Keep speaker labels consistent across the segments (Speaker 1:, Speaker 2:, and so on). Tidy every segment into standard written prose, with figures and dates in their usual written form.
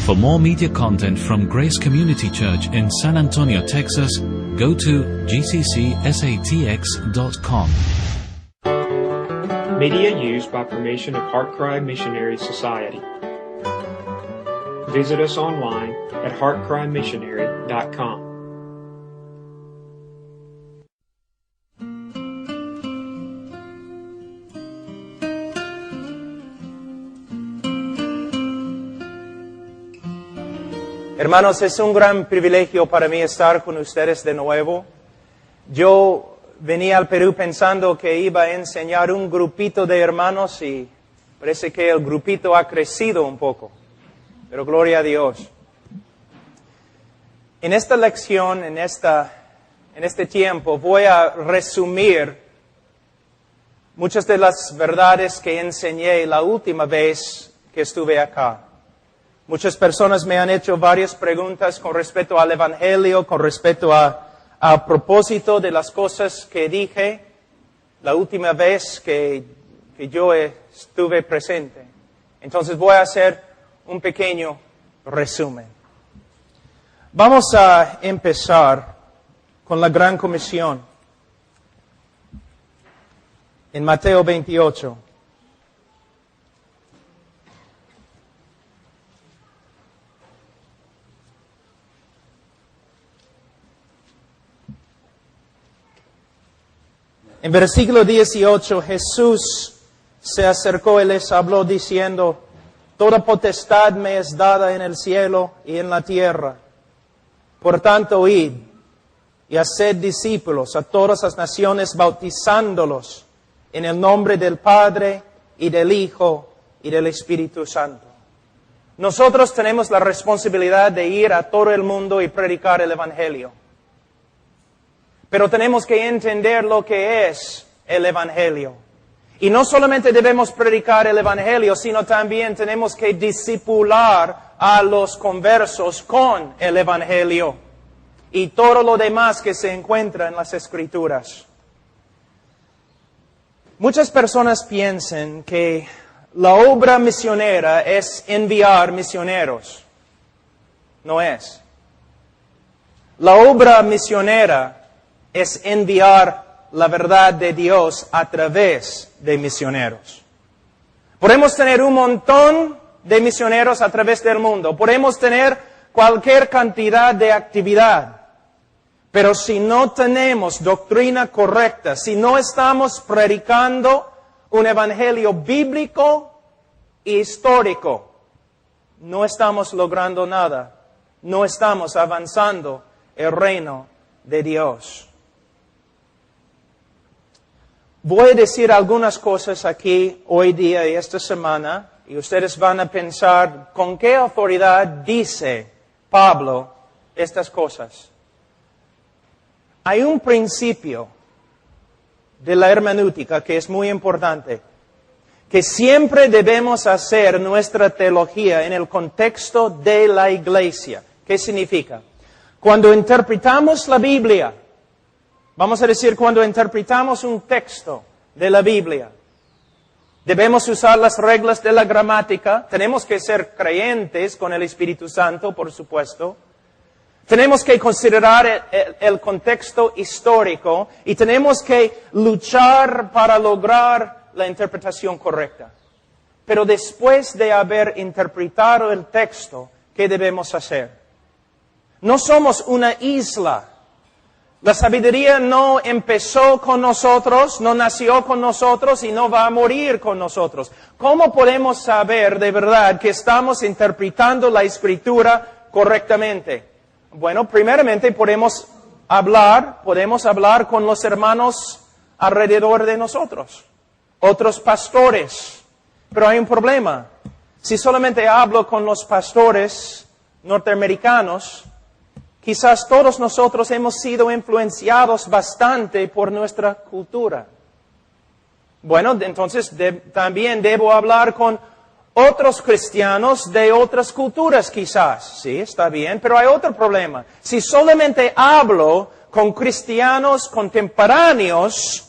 Speaker 1: For more media content from Grace Community Church in San Antonio, Texas, go to gccsatx.com.
Speaker 2: Media used by permission of HeartCry Missionary Society. Visit us online at heartcrymissionary.com.
Speaker 3: Hermanos, es un gran privilegio para mí estar con ustedes de nuevo. Yo venía al Perú pensando que iba a enseñar un grupito de hermanos y parece que el grupito ha crecido un poco. Pero gloria a Dios. En esta lección, en este tiempo, voy a resumir muchas de las verdades que enseñé la última vez que estuve acá. Muchas personas me han hecho varias preguntas con respecto al Evangelio, con respecto a propósito de las cosas que dije la última vez que yo estuve presente. Entonces voy a hacer un pequeño resumen. Vamos a empezar con la Gran Comisión. En Mateo 28. En versículo 18, Jesús se acercó y les habló diciendo: Toda potestad me es dada en el cielo y en la tierra. Por tanto, id y haced discípulos a todas las naciones, bautizándolos en el nombre del Padre y del Hijo y del Espíritu Santo. Nosotros tenemos la responsabilidad de ir a todo el mundo y predicar el Evangelio. Pero tenemos que entender lo que es el Evangelio. Y no solamente debemos predicar el Evangelio, sino también tenemos que discipular a los conversos con el Evangelio y todo lo demás que se encuentra en las Escrituras. Muchas personas piensan que la obra misionera es enviar misioneros. No es. La obra misionera es enviar la verdad de Dios a través de misioneros. Podemos tener un montón de misioneros a través del mundo. Podemos tener cualquier cantidad de actividad. Pero si no tenemos doctrina correcta, si no estamos predicando un evangelio bíblico e histórico, no estamos logrando nada. No estamos avanzando el reino de Dios. Voy a decir algunas cosas aquí hoy día y esta semana, y ustedes van a pensar, ¿con qué autoridad dice Pablo estas cosas? Hay un principio de la hermenéutica que es muy importante, que siempre debemos hacer nuestra teología en el contexto de la iglesia. ¿Qué significa? Cuando interpretamos la Biblia, vamos a decir, cuando interpretamos un texto de la Biblia, debemos usar las reglas de la gramática, tenemos que ser creyentes con el Espíritu Santo, por supuesto, tenemos que considerar el contexto histórico y tenemos que luchar para lograr la interpretación correcta. Pero después de haber interpretado el texto, ¿qué debemos hacer? No somos una isla. La sabiduría no empezó con nosotros, no nació con nosotros y no va a morir con nosotros. ¿Cómo podemos saber de verdad que estamos interpretando la Escritura correctamente? Bueno, primeramente podemos hablar con los hermanos alrededor de nosotros, otros pastores. Pero hay un problema. Si solamente hablo con los pastores norteamericanos, quizás todos nosotros hemos sido influenciados bastante por nuestra cultura. Bueno, entonces también debo hablar con otros cristianos de otras culturas quizás. Sí, está bien, pero hay otro problema. Si solamente hablo con cristianos contemporáneos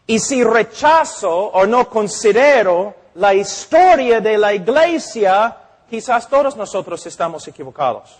Speaker 3: y si rechazo o no considero la historia de la iglesia, quizás todos nosotros estamos equivocados.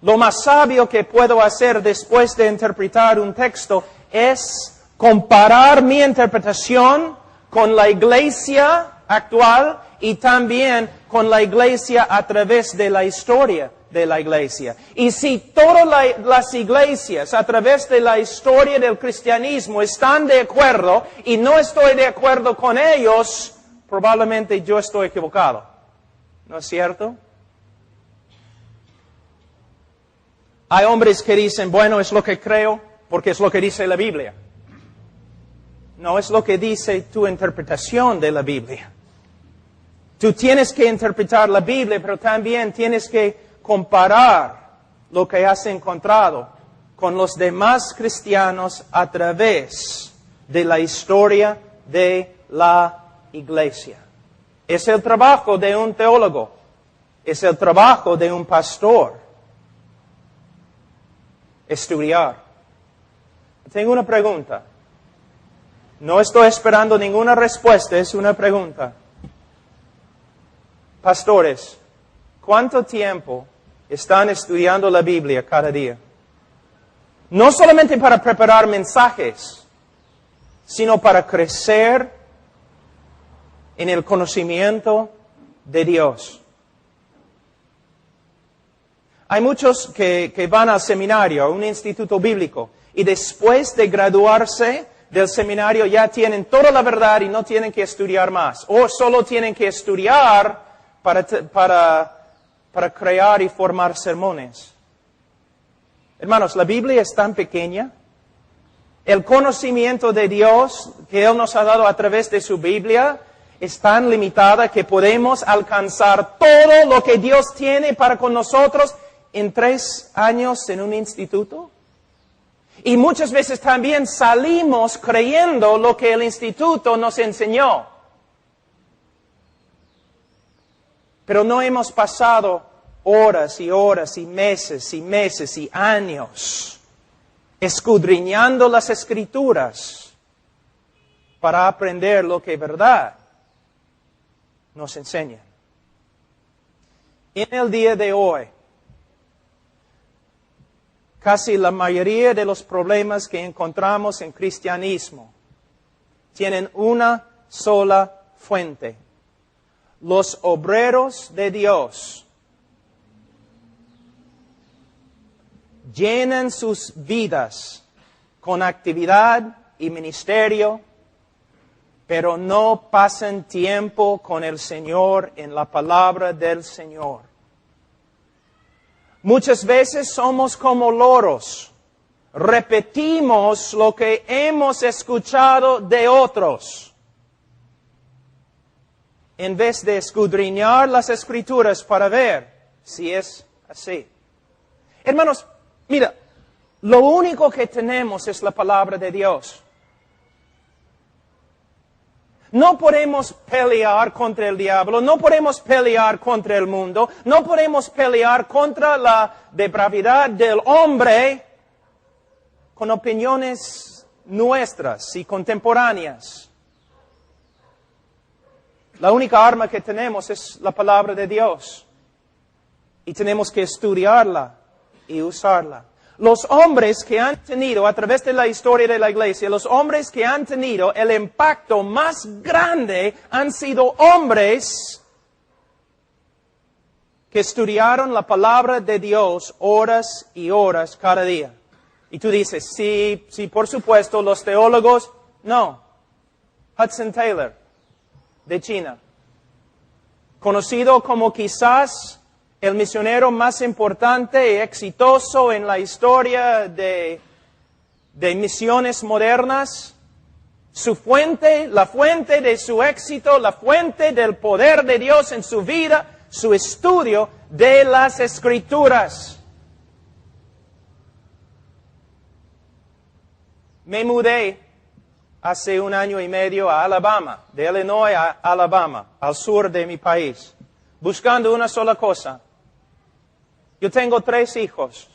Speaker 3: Lo más sabio que puedo hacer después de interpretar un texto es comparar mi interpretación con la iglesia actual y también con la iglesia a través de la historia de la iglesia. Y si todas las iglesias a través de la historia del cristianismo están de acuerdo y no estoy de acuerdo con ellos, probablemente yo estoy equivocado. ¿No es cierto? Hay hombres que dicen, bueno, es lo que creo porque es lo que dice la Biblia. No es lo que dice tu interpretación de la Biblia. Tú tienes que interpretar la Biblia, pero también tienes que comparar lo que has encontrado con los demás cristianos a través de la historia de la iglesia. Es el trabajo de un teólogo, es el trabajo de un pastor. Estudiar. Tengo una pregunta. No estoy esperando ninguna respuesta, es una pregunta. Pastores, ¿cuánto tiempo están estudiando la Biblia cada día? No solamente para preparar mensajes, sino para crecer en el conocimiento de Dios. Hay muchos que van al seminario, a un instituto bíblico, y después de graduarse del seminario ya tienen toda la verdad y no tienen que estudiar más. O solo tienen que estudiar para crear y formar sermones. Hermanos, la Biblia es tan pequeña. El conocimiento de Dios que Él nos ha dado a través de su Biblia es tan limitada que podemos alcanzar todo lo que Dios tiene para con nosotros en 3 años en un instituto. Y muchas veces también salimos creyendo lo que el instituto nos enseñó. Pero no hemos pasado horas y horas y meses y años escudriñando las Escrituras para aprender lo que verdad nos enseña. En el día de hoy, casi la mayoría de los problemas que encontramos en cristianismo tienen una sola fuente. Los obreros de Dios llenan sus vidas con actividad y ministerio, pero no pasan tiempo con el Señor en la palabra del Señor. Muchas veces somos como loros. Repetimos lo que hemos escuchado de otros, en vez de escudriñar las Escrituras para ver si es así. Hermanos, mira, lo único que tenemos es la palabra de Dios. No podemos pelear contra el diablo, no podemos pelear contra el mundo, no podemos pelear contra la depravidad del hombre con opiniones nuestras y contemporáneas. La única arma que tenemos es la palabra de Dios y tenemos que estudiarla y usarla. Los hombres que han tenido, a través de la historia de la iglesia, los hombres que han tenido el impacto más grande han sido hombres que estudiaron la palabra de Dios horas y horas cada día. Y tú dices, sí, por supuesto, los teólogos, no. Hudson Taylor, de China, conocido como quizás el misionero más importante y exitoso en la historia de misiones modernas. Su fuente, la fuente de su éxito, la fuente del poder de Dios en su vida, su estudio de las Escrituras. Me mudé hace 1 año y medio a Alabama, de Illinois a Alabama, al sur de mi país, buscando una sola cosa. Yo tengo 3 hijos.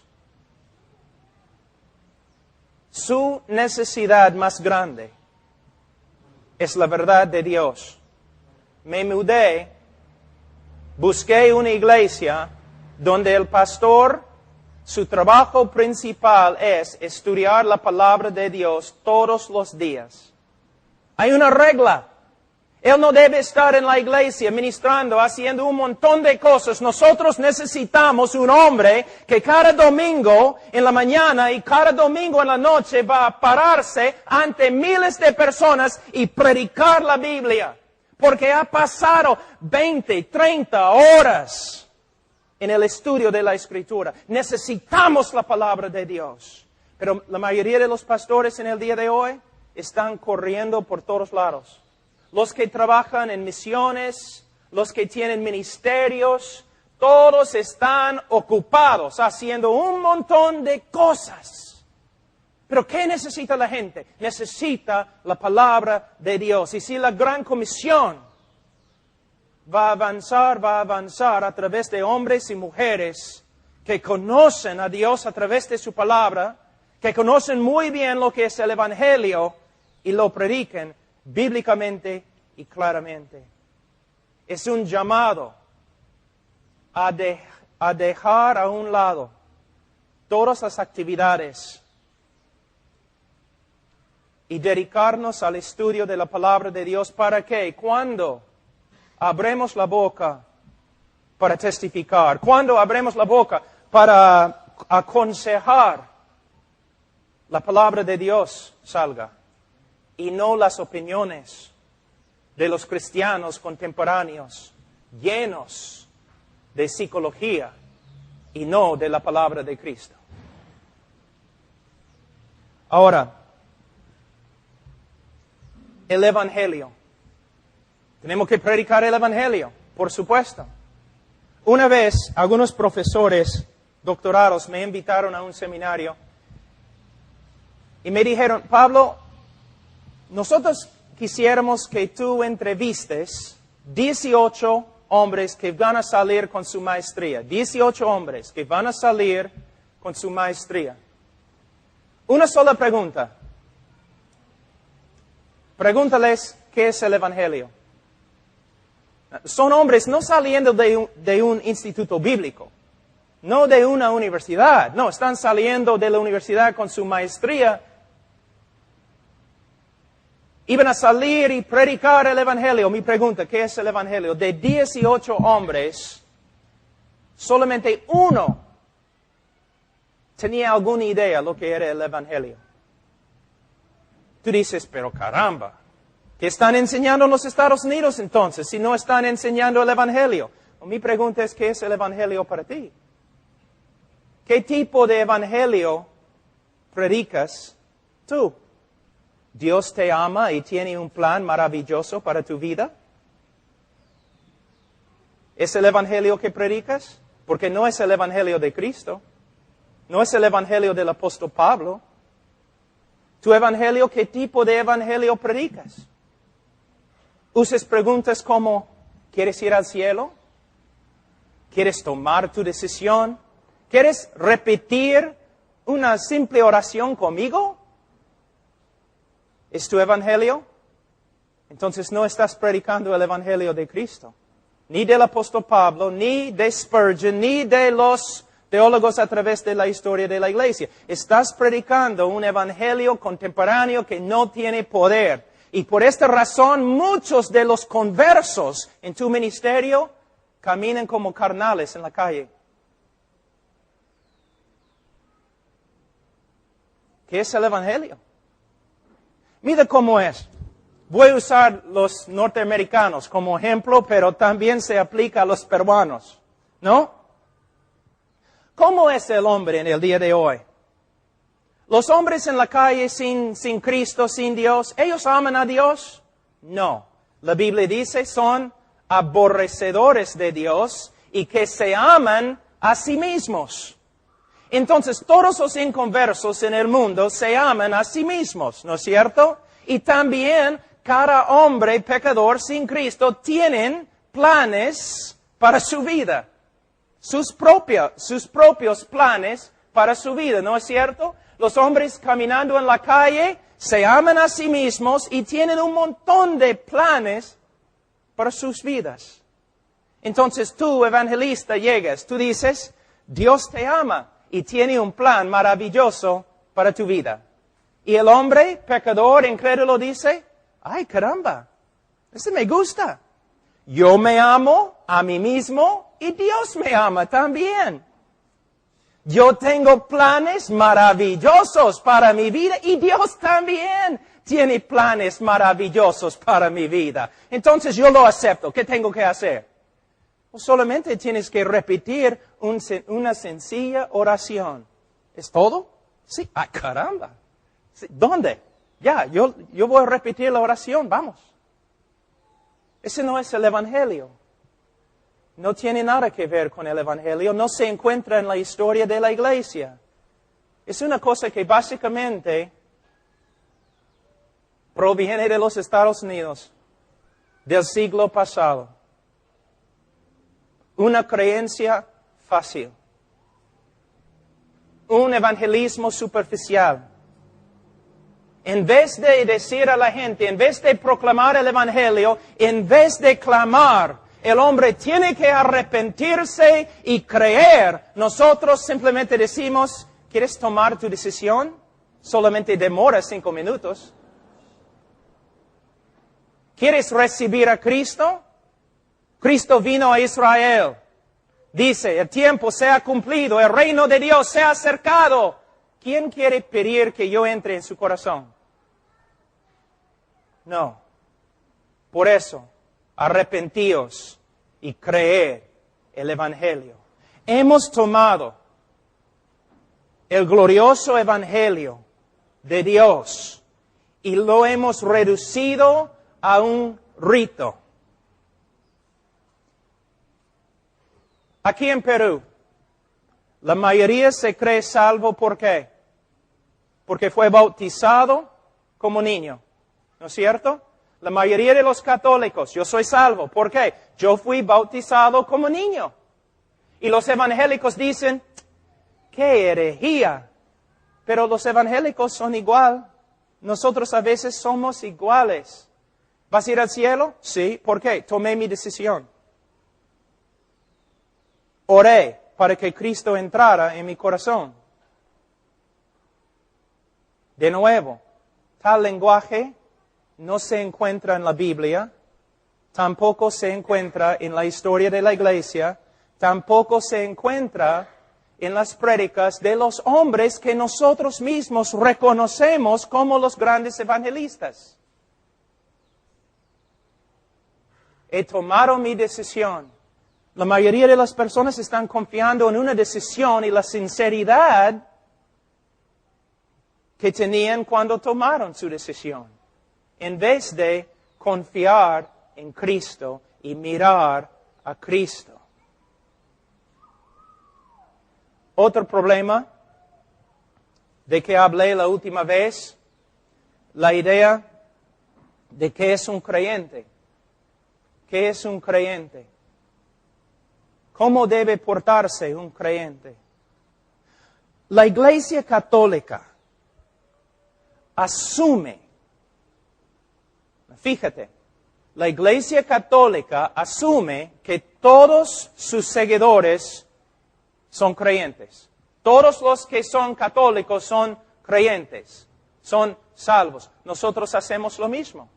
Speaker 3: Su necesidad más grande es la verdad de Dios. Me mudé busqué una iglesia donde el pastor, su trabajo principal es estudiar la palabra de Dios todos los días. Hay una regla. Él no debe estar en la iglesia ministrando, haciendo un montón de cosas. Nosotros necesitamos un hombre que cada domingo en la mañana y cada domingo en la noche va a pararse ante miles de personas y predicar la Biblia. Porque ha pasado 20, 30 horas en el estudio de la Escritura. Necesitamos la palabra de Dios. Pero la mayoría de los pastores en el día de hoy están corriendo por todos lados. Los que trabajan en misiones, los que tienen ministerios, todos están ocupados haciendo un montón de cosas. Pero ¿qué necesita la gente? Necesita la palabra de Dios. Y si la gran comisión va a avanzar a través de hombres y mujeres que conocen a Dios a través de su palabra, que conocen muy bien lo que es el Evangelio y lo prediquen bíblicamente y claramente. Es un llamado a dejar a un lado todas las actividades y dedicarnos al estudio de la palabra de Dios. ¿Para qué? Cuando abremos la boca para testificar, cuando abremos la boca para aconsejar, la palabra de Dios salga y no las opiniones de los cristianos contemporáneos llenos de psicología y no de la palabra de Cristo. Ahora, el Evangelio. Tenemos que predicar el Evangelio, por supuesto. Una vez, algunos profesores doctorados me invitaron a un seminario y me dijeron, Pablo, nosotros quisiéramos que tú entrevistes 18 hombres que van a salir con su maestría. 18 hombres que van a salir con su maestría. Una sola pregunta. Pregúntales qué es el Evangelio. Son hombres no saliendo de un instituto bíblico, no de una universidad. No, están saliendo de la universidad con su maestría. Iban a salir y predicar el Evangelio. Mi pregunta, ¿qué es el Evangelio? De 18 hombres, solamente uno tenía alguna idea de lo que era el Evangelio. Tú dices, pero caramba, ¿qué están enseñando en los Estados Unidos entonces si no están enseñando el Evangelio? Mi pregunta es, ¿qué es el Evangelio para ti? ¿Qué tipo de Evangelio predicas tú? ¿Dios te ama y tiene un plan maravilloso para tu vida? ¿Es el Evangelio que predicas? Porque no es el Evangelio de Cristo. No es el Evangelio del apóstol Pablo. ¿Tu Evangelio, qué tipo de Evangelio predicas? ¿Usas preguntas como, ¿quieres ir al cielo? ¿Quieres tomar tu decisión? ¿Quieres repetir una simple oración conmigo? ¿Es tu Evangelio? Entonces no estás predicando el Evangelio de Cristo. Ni del apóstol Pablo, ni de Spurgeon, ni de los teólogos a través de la historia de la iglesia. Estás predicando un Evangelio contemporáneo que no tiene poder. Y por esta razón muchos de los conversos en tu ministerio caminan como carnales en la calle. ¿Qué es el Evangelio? Mira cómo es. Voy a usar los norteamericanos como ejemplo, pero también se aplica a los peruanos, ¿no? ¿Cómo es el hombre en el día de hoy? Los hombres en la calle sin Cristo, sin Dios, ¿ellos aman a Dios? No. La Biblia dice son aborrecedores de Dios y que se aman a sí mismos. Entonces, todos los inconversos en el mundo se aman a sí mismos, ¿no es cierto? Y también cada hombre pecador sin Cristo tienen planes para su vida. Sus propios planes para su vida, ¿no es cierto? Los hombres caminando en la calle se aman a sí mismos y tienen un montón de planes para sus vidas. Entonces tú, evangelista, llegas, tú dices, Dios te ama y tiene un plan maravilloso para tu vida. Y el hombre, pecador, incrédulo, dice, ay, caramba, este me gusta. Yo me amo a mí mismo y Dios me ama también. Yo tengo planes maravillosos para mi vida y Dios también tiene planes maravillosos para mi vida. Entonces yo lo acepto. ¿Qué tengo que hacer? Pues solamente tienes que repetir una sencilla oración. ¿Es todo? Sí. ¡Ay, caramba! Sí. ¿Dónde? Ya, yo voy a repetir la oración. Vamos. Ese no es el Evangelio. No tiene nada que ver con el Evangelio. No se encuentra en la historia de la Iglesia. Es una cosa que básicamente proviene de los Estados Unidos, del siglo pasado. Una creencia fácil. Un evangelismo superficial. En vez de decir a la gente, en vez de proclamar el Evangelio, en vez de clamar, el hombre tiene que arrepentirse y creer. Nosotros simplemente decimos, ¿quieres tomar tu decisión? Solamente demora 5 minutos. ¿Quieres recibir a Cristo? Cristo vino a Israel. Dice, el tiempo se ha cumplido, el reino de Dios se ha acercado. ¿Quién quiere pedir que yo entre en su corazón? No. Por eso, arrepentíos y creed el Evangelio. Hemos tomado el glorioso Evangelio de Dios y lo hemos reducido a un rito. Aquí en Perú, la mayoría se cree salvo, ¿por qué? Porque fue bautizado como niño, ¿no es cierto? La mayoría de los católicos, yo soy salvo, ¿por qué? Yo fui bautizado como niño. Y los evangélicos dicen, ¡qué herejía! Pero los evangélicos son igual. Nosotros a veces somos iguales. ¿Vas a ir al cielo? Sí. ¿Por qué? Tomé mi decisión. Oré para que Cristo entrara en mi corazón. De nuevo, tal lenguaje no se encuentra en la Biblia, tampoco se encuentra en la historia de la Iglesia, tampoco se encuentra en las prédicas de los hombres que nosotros mismos reconocemos como los grandes evangelistas. He tomado mi decisión. La mayoría de las personas están confiando en una decisión y la sinceridad que tenían cuando tomaron su decisión, en vez de confiar en Cristo y mirar a Cristo. Otro problema de que hablé la última vez, la idea de qué es un creyente. ¿Qué es un creyente? ¿Cómo debe portarse un creyente? La Iglesia Católica asume, fíjate, la Iglesia Católica asume que todos sus seguidores son creyentes. Todos los que son católicos son creyentes, son salvos. Nosotros hacemos lo mismo.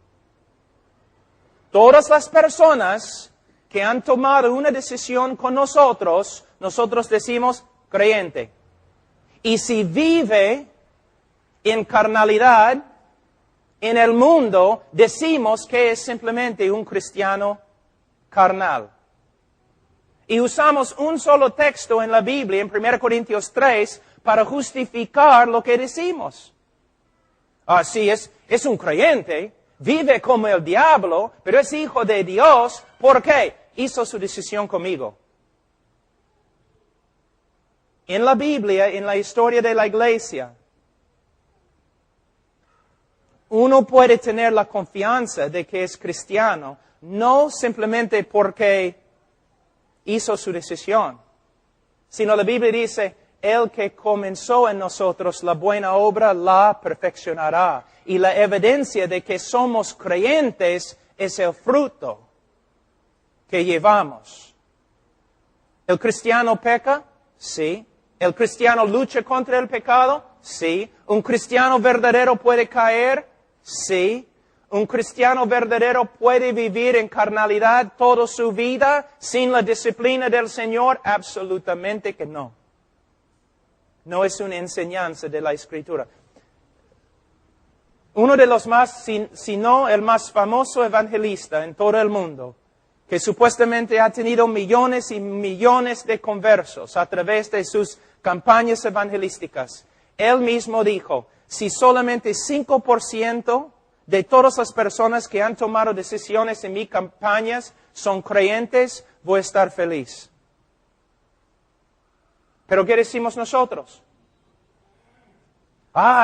Speaker 3: Todas las personas que han tomado una decisión con nosotros, nosotros decimos creyente. Y si vive en carnalidad, en el mundo, decimos que es simplemente un cristiano carnal. Y usamos un solo texto en la Biblia, en 1 Corintios 3, para justificar lo que decimos. Así es un creyente, vive como el diablo, pero es hijo de Dios. ¿Por qué? Hizo su decisión conmigo. En la Biblia, en la historia de la Iglesia, uno puede tener la confianza de que es cristiano, no simplemente porque hizo su decisión, sino la Biblia dice, el que comenzó en nosotros la buena obra la perfeccionará. Y la evidencia de que somos creyentes es el fruto que llevamos. ¿El cristiano peca? Sí. ¿El cristiano lucha contra el pecado? Sí. ¿Un cristiano verdadero puede caer? Sí. ¿Un cristiano verdadero puede vivir en carnalidad toda su vida sin la disciplina del Señor? Absolutamente que no. No es una enseñanza de la Escritura. Uno de los más, si no el más famoso evangelista en todo el mundo, que supuestamente ha tenido millones y millones de conversos a través de sus campañas evangelísticas. Él mismo dijo, si solamente 5% de todas las personas que han tomado decisiones en mis campañas son creyentes, voy a estar feliz. ¿Pero qué decimos nosotros?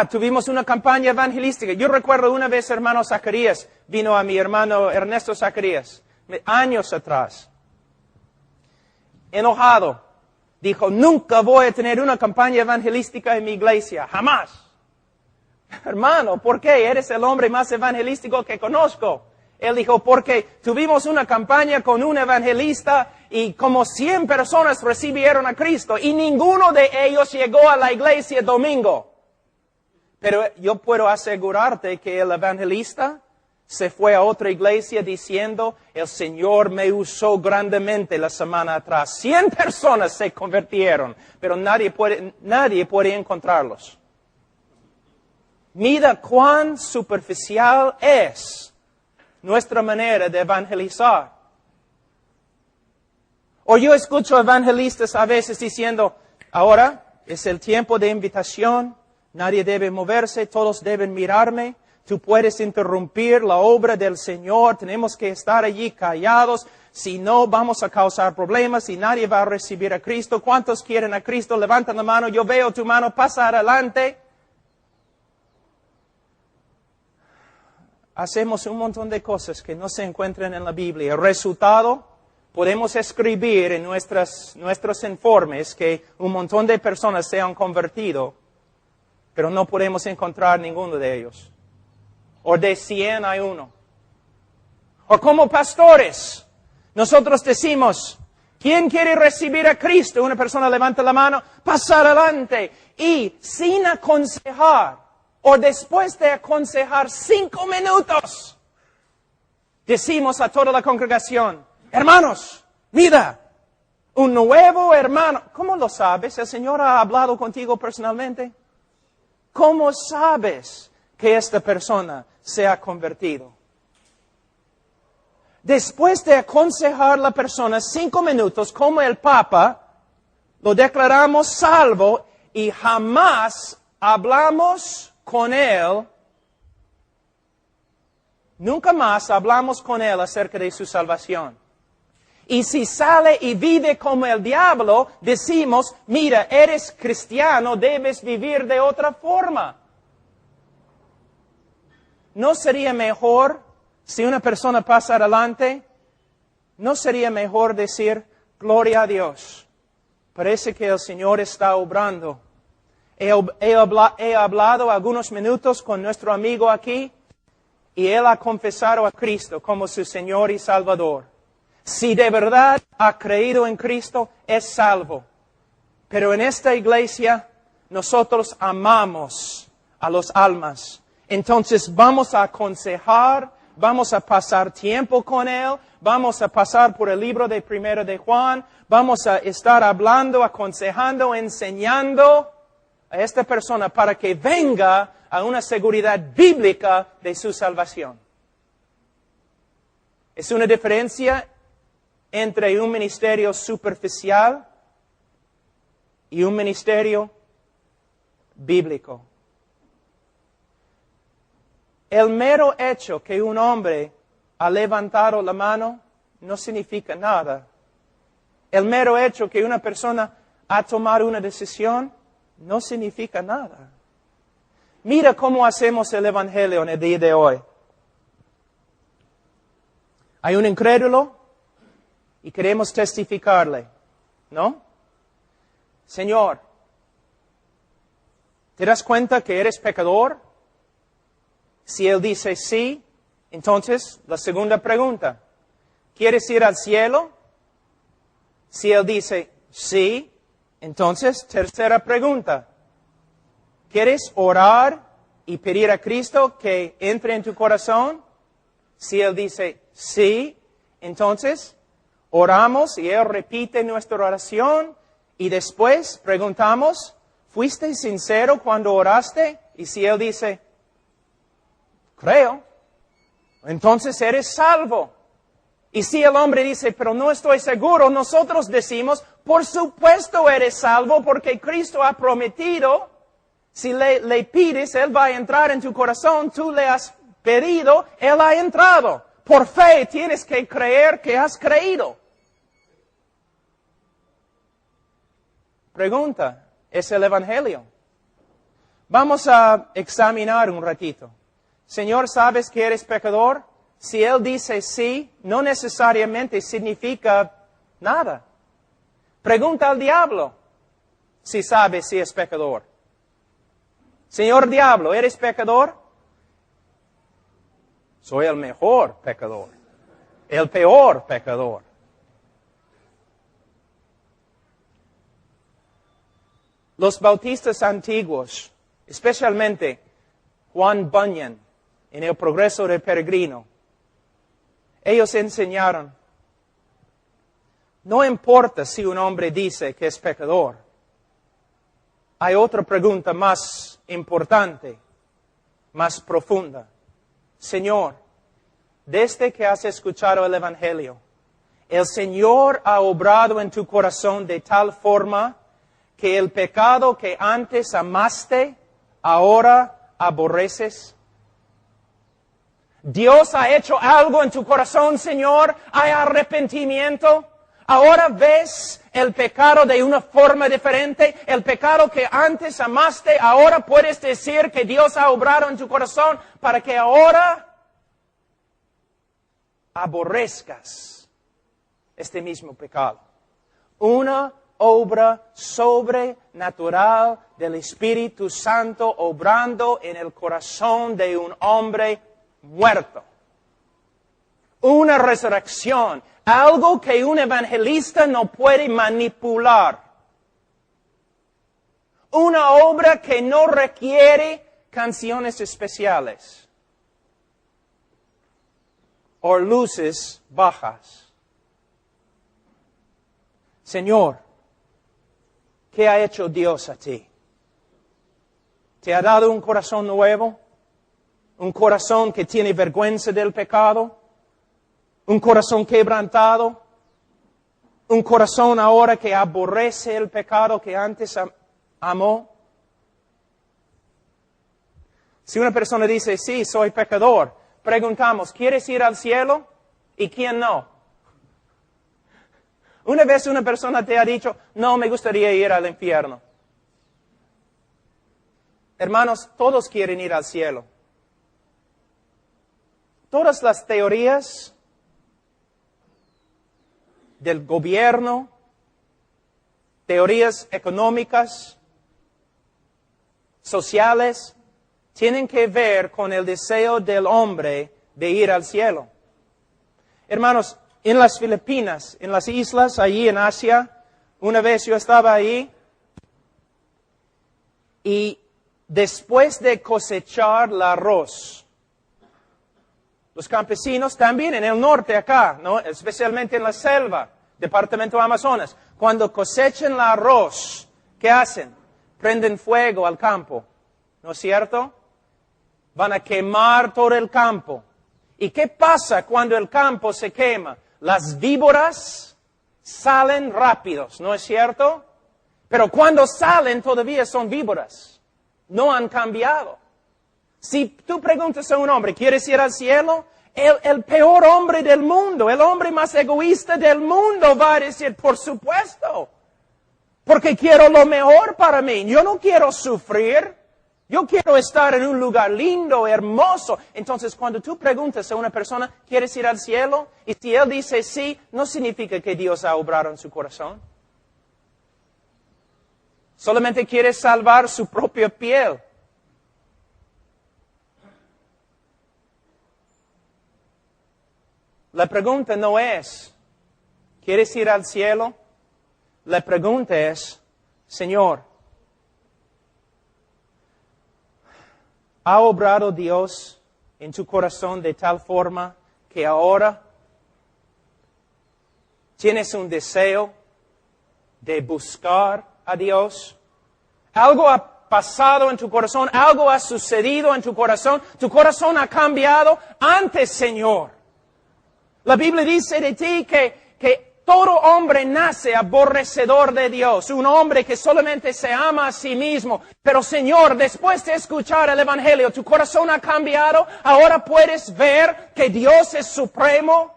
Speaker 3: Tuvimos una campaña evangelística. Yo recuerdo una vez, hermano Zacarías, vino a mi hermano Ernesto Zacarías, años atrás. Enojado. Dijo, nunca voy a tener una campaña evangelística en mi iglesia. Jamás. Hermano, ¿por qué? Eres el hombre más evangelístico que conozco. Él dijo, porque tuvimos una campaña con un evangelista y como 100 personas recibieron a Cristo y ninguno de ellos llegó a la iglesia domingo. Pero yo puedo asegurarte que el evangelista se fue a otra iglesia diciendo, el Señor me usó grandemente la semana atrás. 100 personas se convirtieron, pero nadie puede encontrarlos. Mira cuán superficial es nuestra manera de evangelizar. O yo escucho evangelistas a veces diciendo, ahora es el tiempo de invitación, nadie debe moverse, todos deben mirarme. Tú puedes interrumpir la obra del Señor, tenemos que estar allí callados, si no vamos a causar problemas y nadie va a recibir a Cristo. ¿Cuántos quieren a Cristo? Levantan la mano, yo veo tu mano, pasa adelante. Hacemos un montón de cosas que no se encuentran en la Biblia. El resultado, podemos escribir en nuestros informes que un montón de personas se han convertido, pero no podemos encontrar ninguno de ellos. O de 100 hay uno. O como pastores, nosotros decimos, ¿quién quiere recibir a Cristo? Una persona levanta la mano, pasa adelante. Y sin aconsejar, o después de aconsejar 5 minutos, decimos a toda la congregación, hermanos, mira, un nuevo hermano. ¿Cómo lo sabes? ¿El Señor ha hablado contigo personalmente? ¿Cómo sabes que esta persona se ha convertido? Después de aconsejar a la persona 5 minutos, como el Papa, lo declaramos salvo y jamás hablamos con él. Nunca más hablamos con él acerca de su salvación. Y si sale y vive como el diablo, decimos, mira, eres cristiano, debes vivir de otra forma. ¿No sería mejor, si una persona pasa adelante, no sería mejor decir, gloria a Dios, parece que el Señor está obrando? He hablado algunos minutos con nuestro amigo aquí y él ha confesado a Cristo como su Señor y Salvador. Si de verdad ha creído en Cristo, es salvo. Pero en esta iglesia, nosotros amamos a los almas. Entonces vamos a aconsejar, vamos a pasar tiempo con él, vamos a pasar por el libro de 1 de Juan, vamos a estar hablando, aconsejando, enseñando a esta persona para que venga a una seguridad bíblica de su salvación. Es una diferencia entre un ministerio superficial y un ministerio bíblico. El mero hecho que un hombre ha levantado la mano no significa nada. El mero hecho que una persona ha tomado una decisión no significa nada. Mira cómo hacemos el Evangelio en el día de hoy. Hay un incrédulo y queremos testificarle, ¿no? Señor, ¿te das cuenta que eres pecador? Si él dice sí, entonces la segunda pregunta, ¿quieres ir al cielo? Si él dice, Sí. Entonces, tercera pregunta. ¿Quieres orar y pedir a Cristo que entre en tu corazón? Si Él dice sí, entonces oramos y Él repite nuestra oración y después preguntamos, ¿fuiste sincero cuando oraste? Y si Él dice, creo, entonces eres salvo. Y si el hombre dice, pero no estoy seguro, nosotros decimos, por supuesto eres salvo porque Cristo ha prometido, si le pides, Él va a entrar en tu corazón, tú le has pedido, Él ha entrado. Por fe tienes que creer que has creído. Pregunta, ¿es el Evangelio? Vamos a examinar un ratito. Señor, ¿sabes que eres pecador? Si Él dice sí, no necesariamente significa nada. Pregunta al diablo si sabe si es pecador. Señor diablo, ¿eres pecador? Soy el mejor pecador. El peor pecador. Los bautistas antiguos, especialmente Juan Bunyan, en El Progreso del Peregrino, ellos enseñaron, no importa si un hombre dice que es pecador, hay otra pregunta más importante, más profunda. Señor, desde que has escuchado el Evangelio, el Señor ha obrado en tu corazón de tal forma que el pecado que antes amaste, ahora aborreces. Dios ha hecho algo en tu corazón, Señor. Hay arrepentimiento. Ahora ves el pecado de una forma diferente. El pecado que antes amaste, ahora puedes decir que Dios ha obrado en tu corazón para que ahora aborrezcas este mismo pecado. Una obra sobrenatural del Espíritu Santo obrando en el corazón de un hombre muerto. Una resurrección, algo que un evangelista no puede manipular. Una obra que no requiere canciones especiales o luces bajas. Señor, ¿qué ha hecho Dios a ti? ¿Te ha dado un corazón nuevo? ¿Un corazón que tiene vergüenza del pecado? ¿Un corazón quebrantado? ¿Un corazón ahora que aborrece el pecado que antes amó? Si una persona dice, sí, soy pecador, preguntamos, ¿quieres ir al cielo? ¿Y quién no? Una vez una persona te ha dicho, no, me gustaría ir al infierno. Hermanos, todos quieren ir al cielo. Todas las teorías del gobierno, teorías económicas, sociales, tienen que ver con el deseo del hombre de ir al cielo. Hermanos, en las Filipinas, en las islas, allí en Asia, una vez yo estaba ahí y después de cosechar el arroz, los campesinos también en el norte acá, ¿no? Especialmente en la selva, departamento Amazonas, cuando cosechan el arroz, ¿qué hacen? Prenden fuego al campo, ¿no es cierto? Van a quemar todo el campo. ¿Y qué pasa cuando el campo se quema? Las víboras salen rápidos, ¿no es cierto? Pero cuando salen todavía son víboras. No han cambiado. Si tú preguntas a un hombre, ¿quieres ir al cielo? El peor hombre del mundo, el hombre más egoísta del mundo va a decir, por supuesto, porque quiero lo mejor para mí. Yo no quiero sufrir. Yo quiero estar en un lugar lindo, hermoso. Entonces, cuando tú preguntas a una persona, ¿quieres ir al cielo? Y si él dice sí, no significa que Dios ha obrado en su corazón. Solamente quiere salvar su propia piel. La pregunta no es, ¿quieres ir al cielo? la pregunta es, Señor, ¿ha obrado Dios en tu corazón de tal forma que ahora tienes un deseo de buscar a Dios? ¿Algo ha pasado en tu corazón? ¿Algo ha sucedido en tu corazón? ¿Tu corazón ha cambiado? Antes, Señor, la Biblia dice de ti que todo hombre nace aborrecedor de Dios, un hombre que solamente se ama a sí mismo. Pero Señor, después de escuchar el Evangelio, tu corazón ha cambiado. Ahora puedes ver que Dios es supremo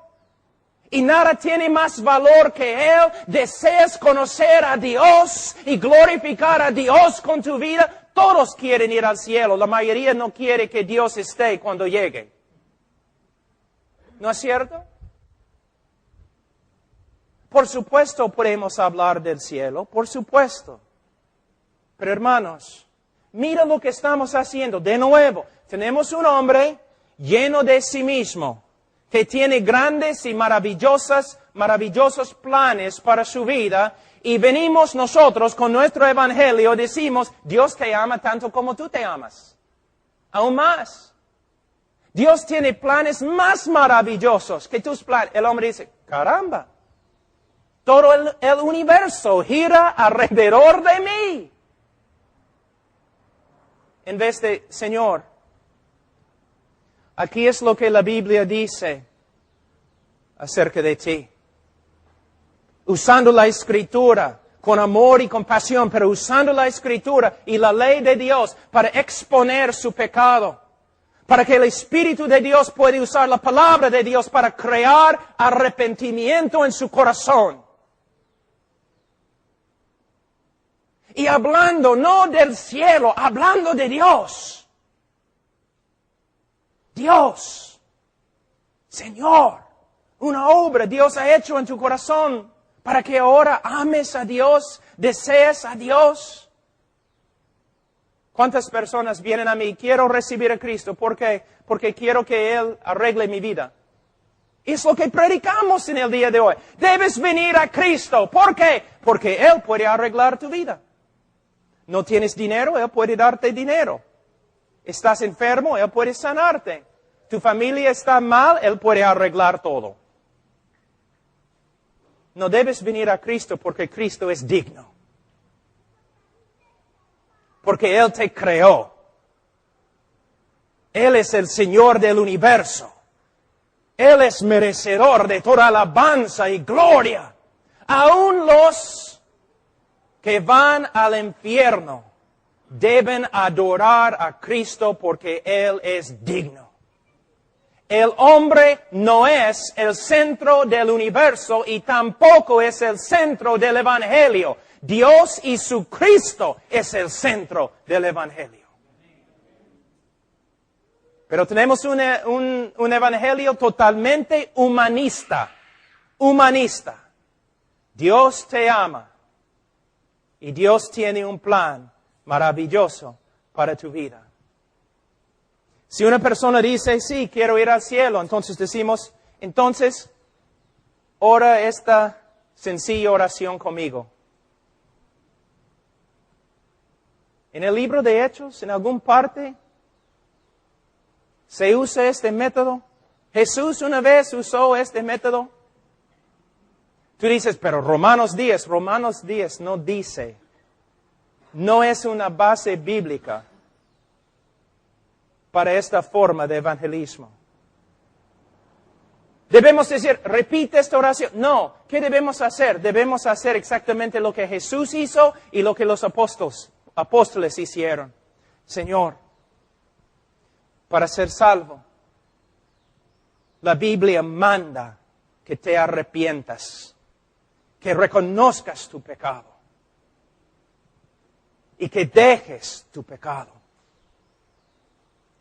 Speaker 3: y nada tiene más valor que Él. Deseas conocer a Dios y glorificar a Dios con tu vida. Todos quieren ir al cielo. La mayoría no quiere que Dios esté cuando llegue. ¿No es cierto? Por supuesto podemos hablar del cielo, por supuesto. Pero hermanos, mira lo que estamos haciendo. De nuevo, tenemos un hombre lleno de sí mismo, que tiene grandes y maravillosos planes para su vida, y venimos nosotros con nuestro evangelio, decimos, Dios te ama tanto como tú te amas. Aún más. Dios tiene planes más maravillosos que tus planes. El hombre dice, caramba. Todo el universo gira alrededor de mí. En vez de, Señor, aquí es lo que la Biblia dice acerca de ti. Usando la Escritura con amor y compasión, pero usando la Escritura y la ley de Dios para exponer su pecado. Para que el Espíritu de Dios pueda usar la palabra de Dios para crear arrepentimiento en su corazón. Y hablando no del cielo, hablando de Dios. Dios, Señor, una obra Dios ha hecho en tu corazón para que ahora ames a Dios, desees a Dios. ¿Cuántas personas vienen a mí? Quiero recibir a Cristo. ¿Por qué? Porque quiero que Él arregle mi vida. Es lo que predicamos en el día de hoy. Debes venir a Cristo. ¿Por qué? Porque Él puede arreglar tu vida. No tienes dinero, Él puede darte dinero. Estás enfermo, Él puede sanarte. Tu familia está mal, Él puede arreglar todo. No debes venir a Cristo porque Cristo es digno. Porque Él te creó. Él es el Señor del universo. Él es merecedor de toda alabanza y gloria. Aún los que van al infierno deben adorar a Cristo porque Él es digno. El hombre no es el centro del universo y tampoco es el centro del Evangelio. Dios y su Cristo es el centro del Evangelio. Pero tenemos un Evangelio totalmente humanista. Humanista. Dios te ama. Y Dios tiene un plan maravilloso para tu vida. Si una persona dice, sí, quiero ir al cielo, entonces decimos, entonces, ora esta sencilla oración conmigo. En el libro de Hechos, en alguna parte, se usa este método. Jesús una vez usó este método. Tú dices, pero Romanos 10 no dice, no es una base bíblica para esta forma de evangelismo. Debemos decir, repite esta oración. No, ¿qué debemos hacer? Debemos hacer exactamente lo que Jesús hizo y lo que los apóstoles hicieron. Señor, para ser salvo, la Biblia manda que te arrepientas, que reconozcas tu pecado y que dejes tu pecado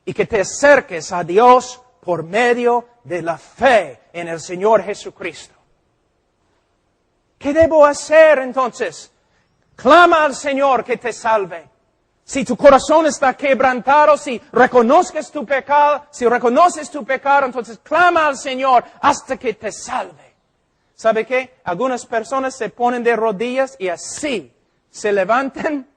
Speaker 3: y que te acerques a Dios por medio de la fe en el Señor Jesucristo. ¿Qué debo hacer entonces? Clama al Señor que te salve. Si tu corazón está quebrantado, si reconoces tu pecado, entonces clama al Señor hasta que te salve. ¿Sabe qué? Algunas personas se ponen de rodillas y así se levantan.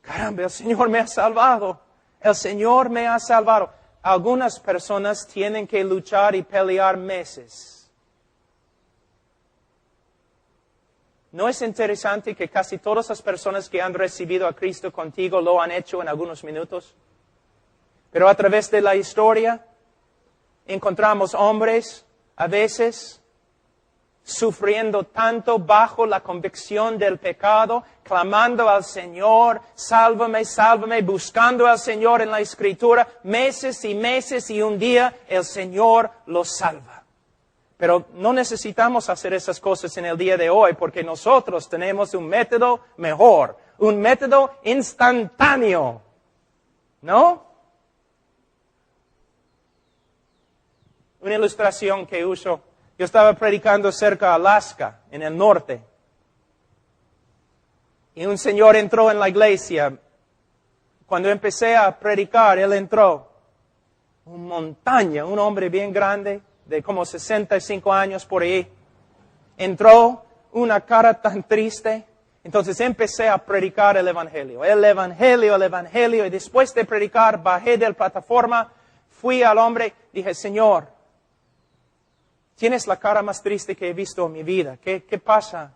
Speaker 3: Caramba, el Señor me ha salvado. El Señor me ha salvado. Algunas personas tienen que luchar y pelear meses. ¿No es interesante que casi todas las personas que han recibido a Cristo contigo lo han hecho en algunos minutos? Pero a través de la historia encontramos hombres, a veces, sufriendo tanto bajo la convicción del pecado, clamando al Señor, sálvame, sálvame, buscando al Señor en la Escritura, meses y meses, y un día el Señor los salva. Pero no necesitamos hacer esas cosas en el día de hoy, porque nosotros tenemos un método mejor, un método instantáneo, ¿no? Una ilustración que uso. Yo estaba predicando cerca de Alaska, en el norte. Y un señor entró en la iglesia. Cuando empecé a predicar, él entró. Una montaña, un hombre bien grande, de como 65 años por ahí. Entró, una cara tan triste. Entonces empecé a predicar el Evangelio. El Evangelio. Y después de predicar, bajé de la plataforma, fui al hombre, dije, Señor, tienes la cara más triste que he visto en mi vida. ¿Qué pasa?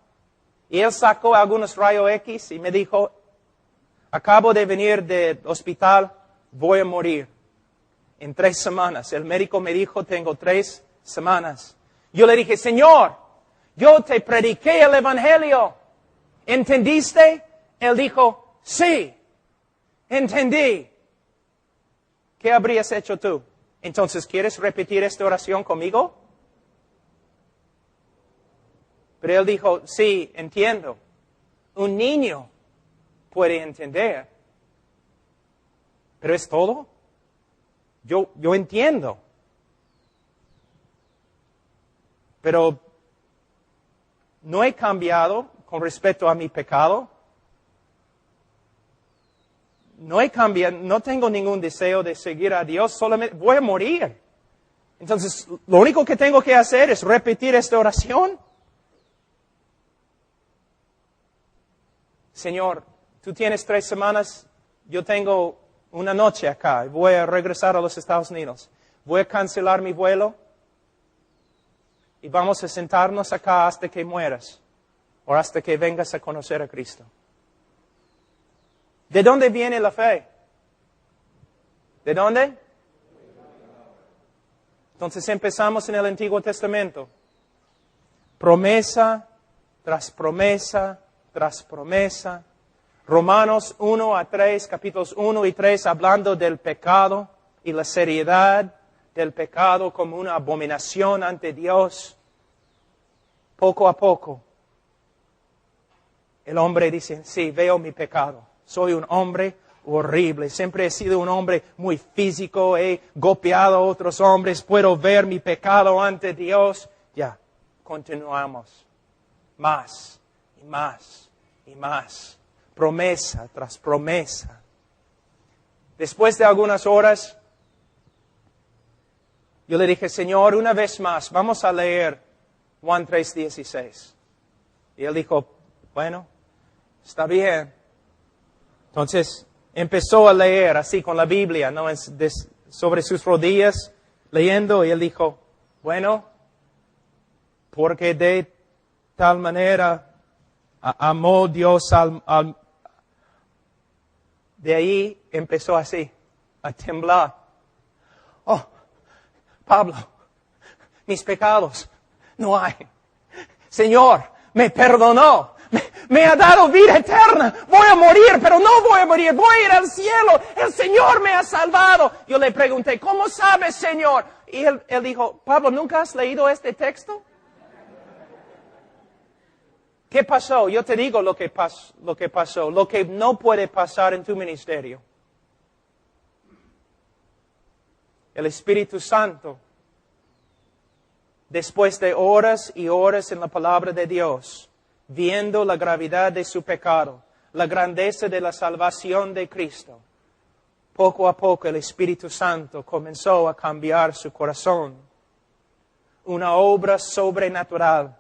Speaker 3: Y él sacó algunos rayos X y me dijo, acabo de venir del hospital, voy a morir en 3 semanas. El médico me dijo, tengo 3 semanas. Yo le dije, Señor, yo te prediqué el Evangelio. ¿Entendiste? Él dijo, sí, entendí. ¿Qué habrías hecho tú? Entonces, ¿quieres repetir esta oración conmigo? Pero él dijo, sí, entiendo. Un niño puede entender. ¿Pero es todo? Yo entiendo. Pero no he cambiado con respecto a mi pecado. No he cambiado, no tengo ningún deseo de seguir a Dios, solamente voy a morir. Entonces, lo único que tengo que hacer es repetir esta oración. Señor, tú tienes 3 semanas, yo tengo una noche acá y voy a regresar a los Estados Unidos. Voy a cancelar mi vuelo y vamos a sentarnos acá hasta que mueras o hasta que vengas a conocer a Cristo. ¿De dónde viene la fe? ¿De dónde? Entonces empezamos en el Antiguo Testamento. Promesa tras promesa tras promesa. Romanos 1 a 3, capítulos 1 y 3, hablando del pecado y la seriedad del pecado como una abominación ante Dios. Poco a poco, el hombre dice, sí, veo mi pecado. Soy un hombre horrible. Siempre he sido un hombre muy físico. He golpeado a otros hombres. Puedo ver mi pecado ante Dios. Ya, continuamos. Más y más y más. Promesa tras promesa. Después de algunas horas, yo le dije, Señor, una vez más, vamos a leer Juan 3:16. Y él dijo, bueno, está bien. Entonces, empezó a leer así con la Biblia, ¿no? Sobre sus rodillas, leyendo, y él dijo, bueno, porque de tal manera amó Dios De ahí empezó así, a temblar. Oh, Pablo, mis pecados no hay. Señor, me perdonó. Me ha dado vida eterna. Voy a morir, pero no voy a morir. Voy a ir al cielo. El Señor me ha salvado. Yo le pregunté, ¿cómo sabes, Señor? Y él dijo, Pablo, ¿nunca has leído este texto? ¿Qué pasó? Yo te digo lo que pasó. Lo que no puede pasar en tu ministerio. El Espíritu Santo, después de horas y horas en la palabra de Dios, viendo la gravedad de su pecado, la grandeza de la salvación de Cristo, poco a poco el Espíritu Santo comenzó a cambiar su corazón. Una obra sobrenatural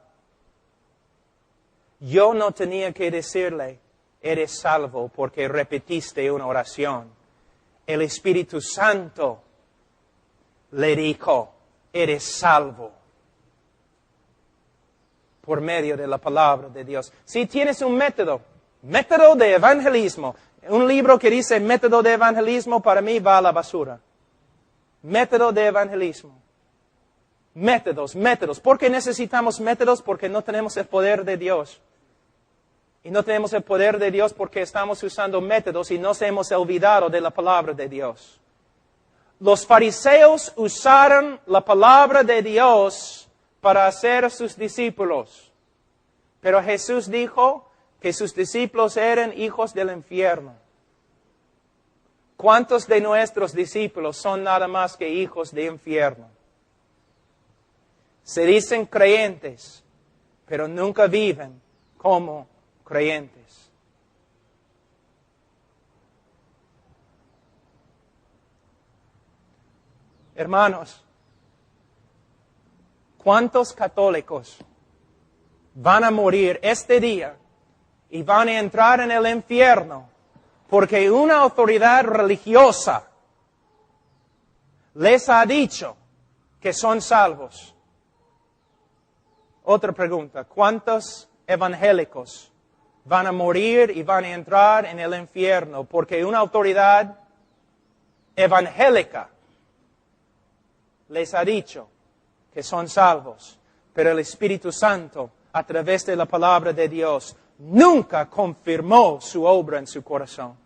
Speaker 3: Yo no tenía que decirle, eres salvo porque repetiste una oración. El Espíritu Santo le dijo, eres salvo por medio de la palabra de Dios. Si tienes un método de evangelismo, un libro que dice método de evangelismo, para mí va a la basura. Método de evangelismo. Métodos. ¿Por qué necesitamos métodos? Porque no tenemos el poder de Dios. Y no tenemos el poder de Dios porque estamos usando métodos y nos hemos olvidado de la palabra de Dios. Los fariseos usaron la palabra de Dios para hacer sus discípulos. Pero Jesús dijo que sus discípulos eran hijos del infierno. ¿Cuántos de nuestros discípulos son nada más que hijos del infierno? Se dicen creyentes, pero nunca viven como creyentes. Hermanos, ¿cuántos católicos van a morir este día y van a entrar en el infierno porque una autoridad religiosa les ha dicho que son salvos? Otra pregunta, ¿cuántos evangélicos van a morir y van a entrar en el infierno porque una autoridad evangélica les ha dicho que son salvos, pero el Espíritu Santo, a través de la palabra de Dios, nunca confirmó su obra en su corazón?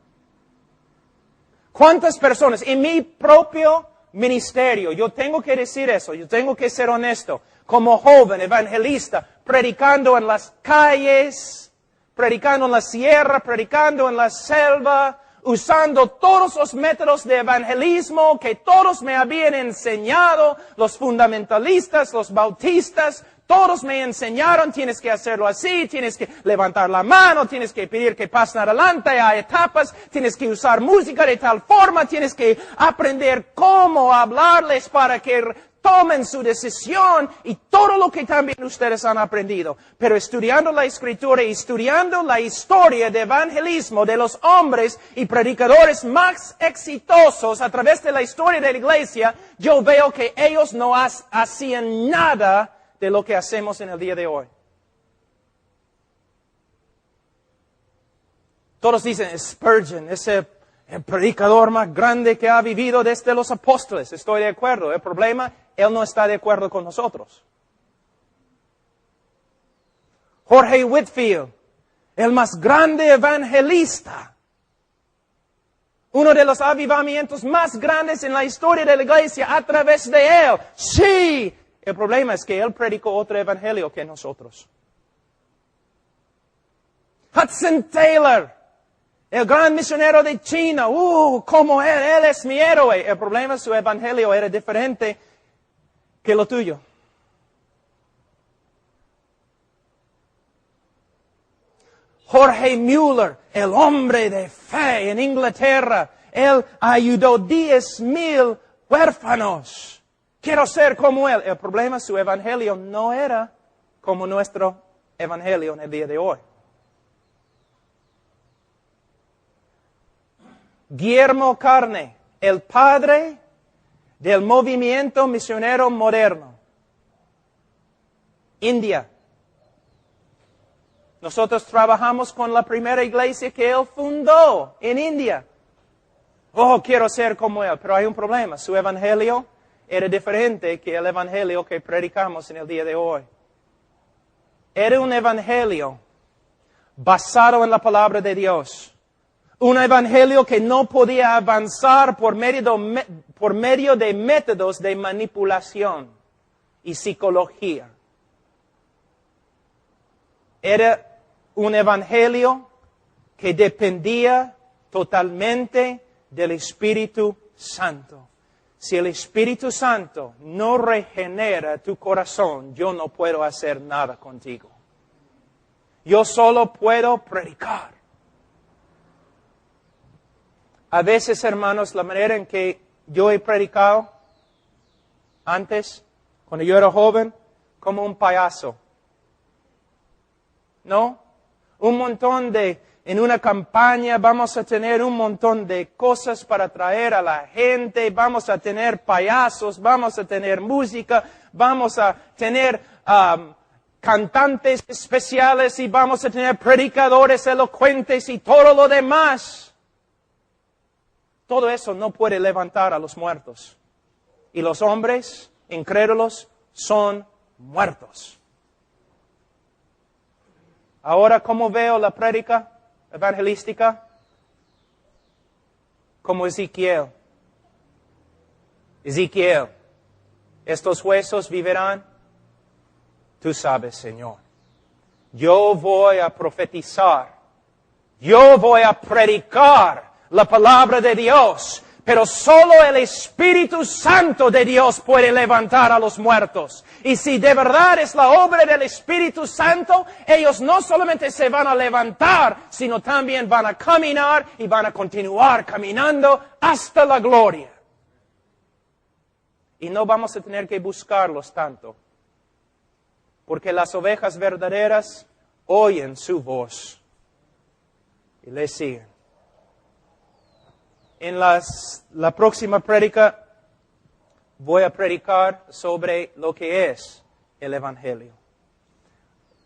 Speaker 3: ¿Cuántas personas en mi propio ministerio, yo tengo que decir eso, yo tengo que ser honesto, como joven evangelista, predicando en las calles, predicando en la sierra, predicando en la selva, usando todos los métodos de evangelismo que todos me habían enseñado, los fundamentalistas, los bautistas, todos me enseñaron, tienes que hacerlo así, tienes que levantar la mano, tienes que pedir que pasen adelante, hay etapas, tienes que usar música de tal forma, tienes que aprender cómo hablarles para que tomen su decisión y todo lo que también ustedes han aprendido. Pero estudiando la Escritura y estudiando la historia de evangelismo de los hombres y predicadores más exitosos a través de la historia de la iglesia, yo veo que ellos no hacían nada de lo que hacemos en el día de hoy. Todos dicen, Spurgeon, ese el predicador más grande que ha vivido desde los apóstoles. Estoy de acuerdo. El problema, él no está de acuerdo con nosotros. Jorge Whitfield, el más grande evangelista. Uno de los avivamientos más grandes en la historia de la iglesia a través de él. Sí. El problema es que él predicó otro evangelio que nosotros. Hudson Taylor, el gran misionero de China, como él es mi héroe. El problema es que su evangelio era diferente que lo tuyo. Jorge Mueller, el hombre de fe en Inglaterra, él ayudó 10,000 huérfanos. Quiero ser como él. El problema es que su evangelio no era como nuestro evangelio en el día de hoy. Guillermo Carne, el padre del movimiento misionero moderno. India. Nosotros trabajamos con la primera iglesia que él fundó en India. Quiero ser como él, pero hay un problema. Su evangelio era diferente que el evangelio que predicamos en el día de hoy. Era un evangelio basado en la palabra de Dios. Un evangelio que no podía avanzar por medio de métodos de manipulación y psicología. Era un evangelio que dependía totalmente del Espíritu Santo. Si el Espíritu Santo no regenera tu corazón, yo no puedo hacer nada contigo. Yo solo puedo predicar. A veces, hermanos, la manera en que yo he predicado antes, cuando yo era joven, como un payaso. ¿No? en una campaña vamos a tener un montón de cosas para traer a la gente, vamos a tener payasos, vamos a tener música, vamos a tener cantantes especiales y vamos a tener predicadores elocuentes y todo lo demás. Todo eso no puede levantar a los muertos. Y los hombres incrédulos son muertos. Ahora, ¿cómo veo la prédica evangelística? Como Ezequiel. Ezequiel, ¿estos huesos vivirán? Tú sabes, Señor. Yo voy a profetizar. Yo voy a predicar la palabra de Dios. Pero solo el Espíritu Santo de Dios puede levantar a los muertos. Y si de verdad es la obra del Espíritu Santo, ellos no solamente se van a levantar, sino también van a caminar y van a continuar caminando hasta la gloria. Y no vamos a tener que buscarlos tanto. Porque las ovejas verdaderas oyen su voz y le siguen. En la próxima prédica voy a predicar sobre lo que es el Evangelio.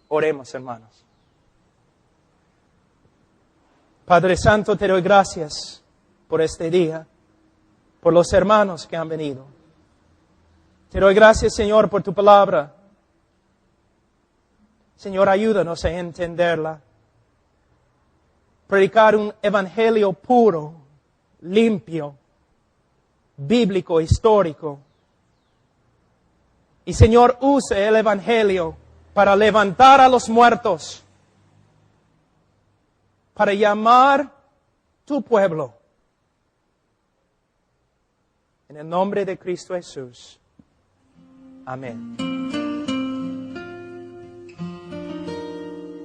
Speaker 3: Oremos, hermanos. Padre Santo, te doy gracias por este día, por los hermanos que han venido. Te doy gracias, Señor, por tu palabra. Señor, ayúdanos a entenderla. Predicar un evangelio puro, limpio, bíblico, histórico. Y Señor, use el evangelio para levantar a los muertos, para llamar tu pueblo. En el nombre de Cristo Jesús. Amén.